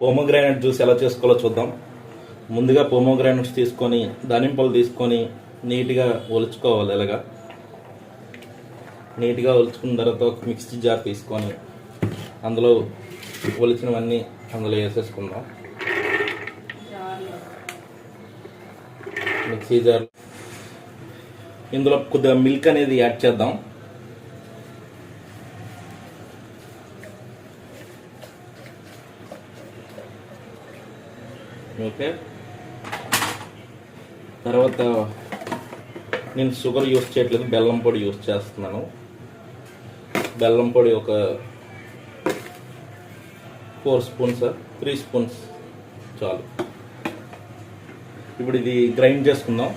Pomegranate juice ఎలా చేసుకోవాలో చూద్దాం. ముందుగా పోమోగ్రానైట్స్ తీసుకొని దానిమ్మపళ్ళు తీసుకొని నీట్గా ఒలుచుకోవాలి. ఇలాగా నీట్గా ఒలుచుకున్న తర్వాత ఒక మిక్సీ జార్ తీసుకొని అందులో ఒలిచినవన్నీ అందులో వేసేసుకుందాం. మిక్సీ జార్ ఇందులో కొద్దిగా మిల్క్ అనేది యాడ్ చేద్దాం. ఓకే, తర్వాత నేను షుగర్ యూస్ చేయట్లేదు, బెల్లం పొడి యూస్ చేస్తున్నాను. బెల్లం పొడి ఒక 4 స్పూన్స్ 3 స్పూన్స్ చాలు. ఇప్పుడు ఇది గ్రైండ్ చేసుకుందాం.